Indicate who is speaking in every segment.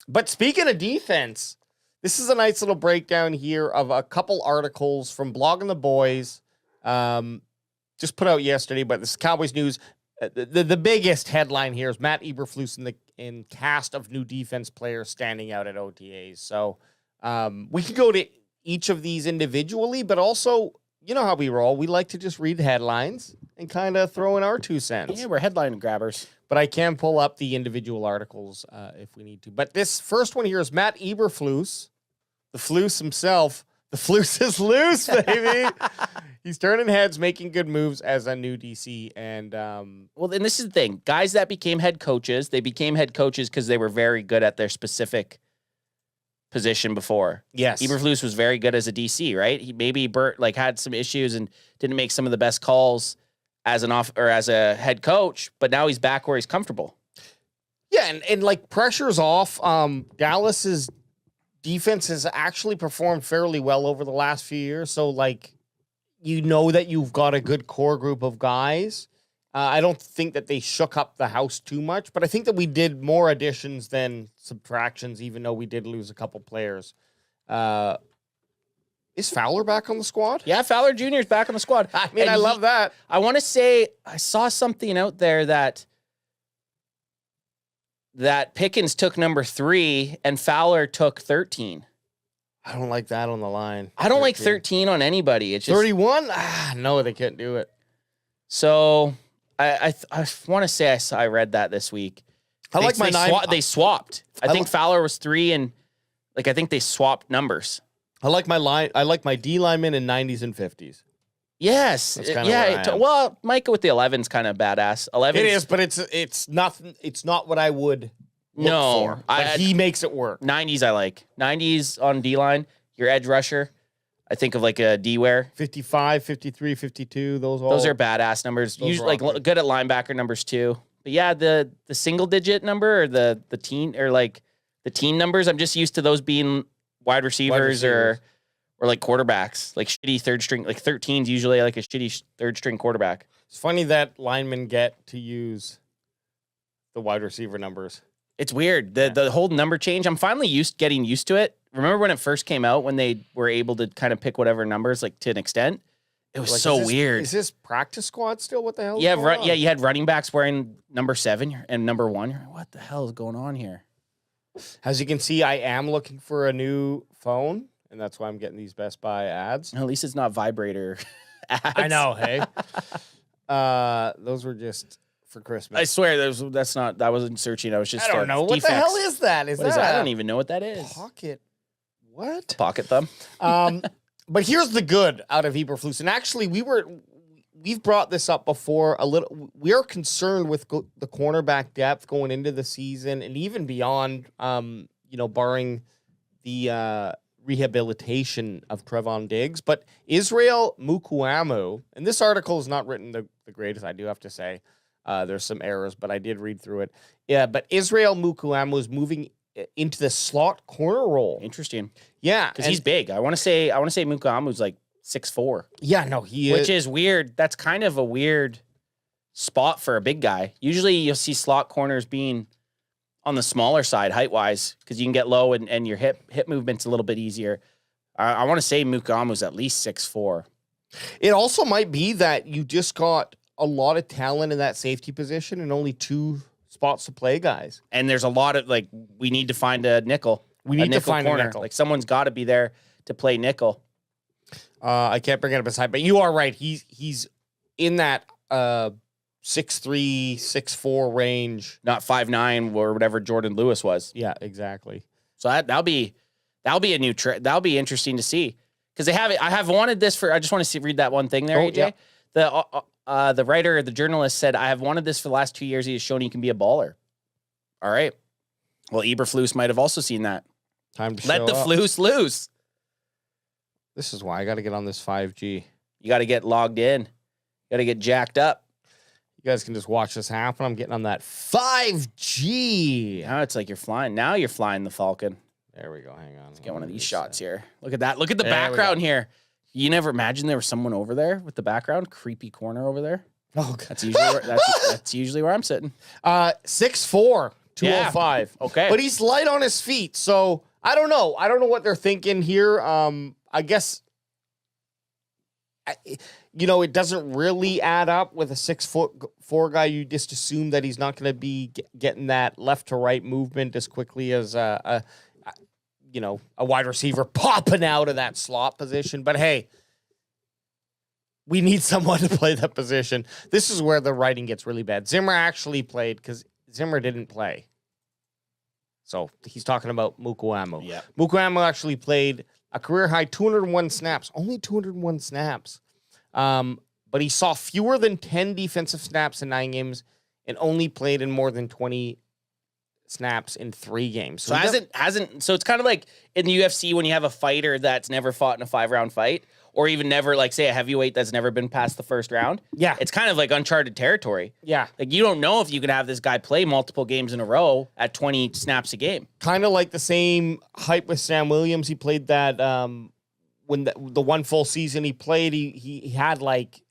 Speaker 1: But speaking of defense, this is a nice little breakdown here of a couple articles from Blogging the Boys. Just put out yesterday, but this is Cowboys news. The biggest headline here is Matt Eberflus in cast of new defense players standing out at OTAs. So we could go to each of these individually, but also, you know how we roll. We like to just read headlines and kind of throw in our 2 cents.
Speaker 2: Yeah, we're headline grabbers.
Speaker 1: But I can pull up the individual articles if we need to. But this first one here is Matt Eberflus, the Flus himself. The Flus is loose, baby. He's turning heads, making good moves as a new DC. And
Speaker 2: well, and this is the thing. Guys that became head coaches, they became head coaches because they were very good at their specific position before.
Speaker 1: Yes.
Speaker 2: Eberflus was very good as a DC, right? He maybe had some issues and didn't make some of the best calls as as a head coach, but now he's back where he's comfortable.
Speaker 1: Yeah, and like pressure's off. Dallas's defense has actually performed fairly well over the last few years. So like, you know that you've got a good core group of guys. I don't think that they shook up the house too much, but I think that we did more additions than subtractions, even though we did lose a couple players. Is Fowler back on the squad?
Speaker 2: Yeah, Fowler Jr. is back on the squad.
Speaker 1: I mean, I love that.
Speaker 2: I want to say I saw something out there that Pickens took number 3 and Fowler took 13.
Speaker 1: I don't like that on the line.
Speaker 2: I don't like 13 on anybody. It's just
Speaker 1: 31? No, they couldn't do it.
Speaker 2: So I want to say I read that this week. They swapped. I think Fowler was 3 and I think they swapped numbers.
Speaker 1: I like my line. I like my D linemen in 90s and 50s.
Speaker 2: Yes. Well, Micah with the 11's kind of badass. 11.
Speaker 1: It is, but it's nothing. It's not what I would look for. But he makes it work.
Speaker 2: 90s I like. 90s on D line. Your edge rusher. I think of like a D-ware.
Speaker 1: 55, 53, 52. Those are
Speaker 2: badass numbers. Usually good at linebacker numbers too. But yeah, the single digit number or the teen or like the teen numbers. I'm just used to those being wide receivers. Or like quarterbacks, like shitty third string, like 13's usually like a shitty third string quarterback.
Speaker 1: It's funny that linemen get to use the wide receiver numbers.
Speaker 2: It's weird. The whole number change. I'm finally getting used to it. Remember when it first came out when they were able to kind of pick whatever numbers like to an extent? It was weird.
Speaker 1: Is this practice squad still? What the hell?
Speaker 2: Yeah, you had running backs wearing number 7 and number 1. What the hell is going on here?
Speaker 1: As you can see, I am looking for a new phone, and that's why I'm getting these Best Buy ads.
Speaker 2: At least it's not vibrator ads.
Speaker 1: I know, hey? Those were just for Christmas.
Speaker 2: I swear, that wasn't searching. I was just
Speaker 1: I don't know. What the hell is that?
Speaker 2: What is that? I don't even know what that is.
Speaker 1: Pocket. What?
Speaker 2: Pocket thumb.
Speaker 1: But here's the good out of Eberflus. And actually, we've brought this up before a little. We are concerned with the cornerback depth going into the season and even beyond, barring the rehabilitation of Trevon Diggs. But Israel Mukuamu, and this article is not written the greatest, I do have to say. There's some errors, but I did read through it. Yeah, but Israel Mukuamu is moving into the slot corner role.
Speaker 2: Interesting.
Speaker 1: Yeah.
Speaker 2: Because he's big. I want to say Mukuamu's like 6'4".
Speaker 1: Yeah, no, he is.
Speaker 2: Which is weird. That's kind of a weird spot for a big guy. Usually you'll see slot corners being on the smaller side height-wise because you can get low and your hip movement's a little bit easier. I want to say Mukuamu's at least 6'4".
Speaker 1: It also might be that you just got a lot of talent in that safety position and only 2 spots to play guys.
Speaker 2: And there's a lot of, we need to find a nickel.
Speaker 1: We need to find
Speaker 2: corner.
Speaker 1: a nickel.
Speaker 2: Like, someone's got to be there to play nickel.
Speaker 1: I can't bring it up aside, but you are right. He's in that 6'3", 6'4" range.
Speaker 2: Not 5'9" or whatever Jordan Lewis was.
Speaker 1: Yeah, exactly.
Speaker 2: So that'll be a new trick. That'll be interesting to see. Because they have it. I have wanted this for, I just want to read that one thing there, AJ. Yeah. The writer, the journalist said, I have wanted this for the last 2 years. He has shown he can be a baller. All right. Well, Eberflus might have also seen that.
Speaker 1: Time to
Speaker 2: let the Flus loose.
Speaker 1: This is why I got to get on this 5G.
Speaker 2: You got to get logged in. You got to get jacked up.
Speaker 1: You guys can just watch this happen. I'm getting on that 5G.
Speaker 2: Now it's like you're flying. Now you're flying the Falcon.
Speaker 1: There we go. Hang on.
Speaker 2: Let's get one of these shots here. Look at that. Look at the background here. You never imagined there was someone over there with the background? Creepy corner over there.
Speaker 1: Oh, God.
Speaker 2: That's usually where I'm sitting.
Speaker 1: 6'4", 205.
Speaker 2: Okay.
Speaker 1: But he's light on his feet, so I don't know. I don't know what they're thinking here. I guess, it doesn't really add up with a 6'4" guy. You just assume that he's not going to be getting that left to right movement as quickly as a wide receiver popping out of that slot position. But hey, we need someone to play that position. This is where the writing gets really bad. Zimmer actually played because Zimmer didn't play. So he's talking about Mukuamu.
Speaker 2: Yeah.
Speaker 1: Mukuamu actually played a career-high 201 snaps. Only 201 snaps. But he saw fewer than 10 defensive snaps in 9 games and only played in more than 20 snaps in 3 games.
Speaker 2: So so it's kind of like in the UFC when you have a fighter that's never fought in a 5-round fight, or even never, like, say, a heavyweight that's never been past the first round.
Speaker 1: Yeah.
Speaker 2: It's kind of like uncharted territory.
Speaker 1: Yeah.
Speaker 2: Like, you don't know if you can have this guy play multiple games in a row at 20 snaps a game.
Speaker 1: Kind of like the same hype with Sam Williams. He played that when the one full season he played, he had like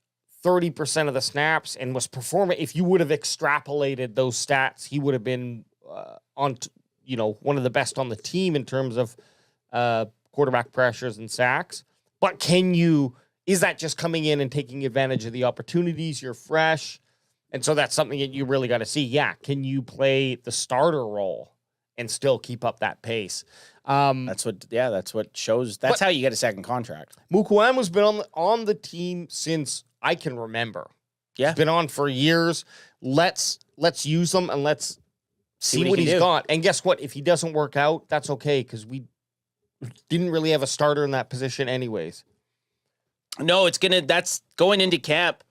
Speaker 1: 30% of the snaps and was performing. If you would have extrapolated those stats, he would have been one of the best on the team in terms of quarterback pressures and sacks. But is that just coming in and taking advantage of the opportunities? You're fresh. And so that's something that you really got to see. Yeah. Can you play the starter role and still keep up that pace?
Speaker 2: That's what shows. That's how you get a second contract.
Speaker 1: Mukuamu's been on the team since I can remember.
Speaker 2: Yeah.
Speaker 1: He's been on for years. Let's use him and let's see what he's got. And guess what? If he doesn't work out, that's okay because we didn't really have a starter in that position anyways.
Speaker 2: No, that's going into camp.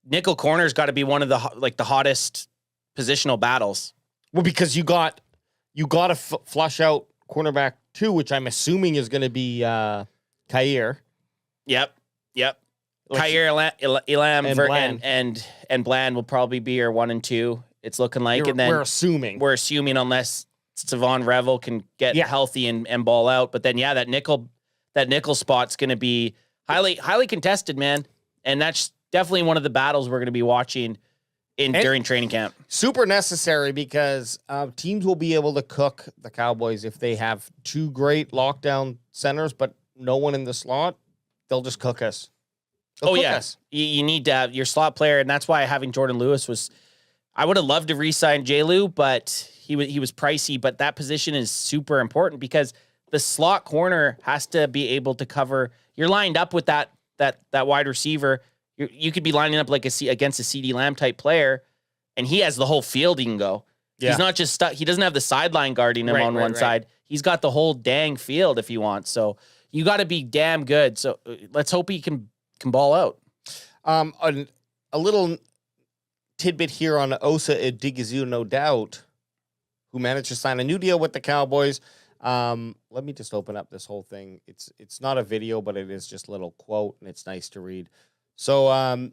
Speaker 2: Nickel corner's got to be one of the hottest positional battles.
Speaker 1: Well, because you got to flush out cornerback 2, which I'm assuming is going to be Kair.
Speaker 2: Yep. Kair, Elam, and Bland will probably be your 1 and 2. It's looking like, and then
Speaker 1: we're assuming
Speaker 2: unless Savon Revel can get healthy and ball out. But then, that nickel spot's going to be highly contested, man. And that's definitely one of the battles we're going to be watching during training camp.
Speaker 1: Super necessary because teams will be able to cook the Cowboys if they have 2 great lockdown centers, but no one in the slot. They'll just cook us.
Speaker 2: You need to have your slot player, and that's why having Jordan Lewis was. I would have loved to re-sign J-Lou, but he was pricey. But that position is super important because the slot corner has to be able to cover. You're lined up with that wide receiver. You could be lining up against a CeeDee Lamb type player, and he has the whole field he can go. Yeah. He's not just stuck. He doesn't have the sideline guarding him on one side. He's got the whole dang field if he wants. So you got to be damn good. So let's hope he can ball out.
Speaker 1: A little tidbit here on Osa Odighizuwa, no doubt, who managed to sign a new deal with the Cowboys. Let me just open up this whole thing. It's not a video, but it is just a little quote, and it's nice to read. So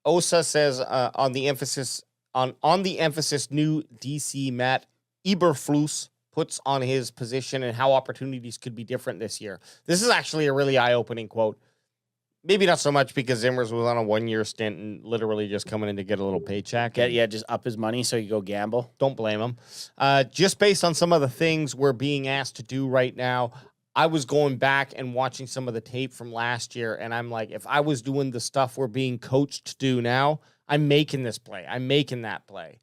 Speaker 1: Osa says on the emphasis, new DC Matt Eberflus puts on his position and how opportunities could be different this year. This is actually a really eye-opening quote. Maybe not so much because Zimmers was on a 1-year stint and literally just coming in to get a little paycheck.
Speaker 2: Just up his money so you go gamble.
Speaker 1: Don't blame him. Just based on some of the things we're being asked to do right now, I was going back and watching some of the tape from last year, and I'm like, if I was doing the stuff we're being coached to do now, I'm making this play. I'm making that play.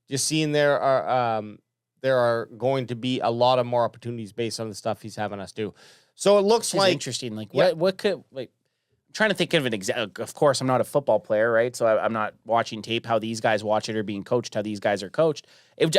Speaker 1: Just seeing there are going to be a lot of more opportunities based on the stuff he's having us do. So it looks like
Speaker 2: interesting. What could trying to think of an example. Of course, I'm not a football player, right? So I'm not watching tape how these guys watch it or being coached how these guys are coached.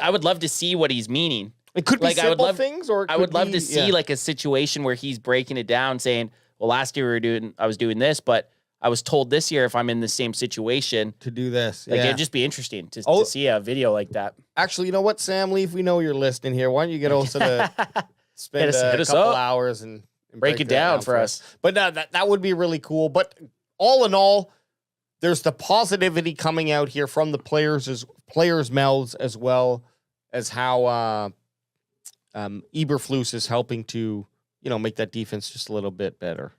Speaker 2: I would love to see what he's meaning.
Speaker 1: It could be simple things, or
Speaker 2: I would love to see a situation where he's breaking it down, saying, "Well, last year I was doing this, but I was told this year if I'm in the same situation
Speaker 1: to do this."
Speaker 2: It'd just be interesting to see a video like that.
Speaker 1: Actually, you know what, Sam Leaf, we know you're listening here. Why don't you get Osa to spend a couple hours and
Speaker 2: break it down for us.
Speaker 1: But no, that would be really cool. But all in all, there's the positivity coming out here from the players' mouths, as well as how Eberflus is helping to make that defense just a little bit better.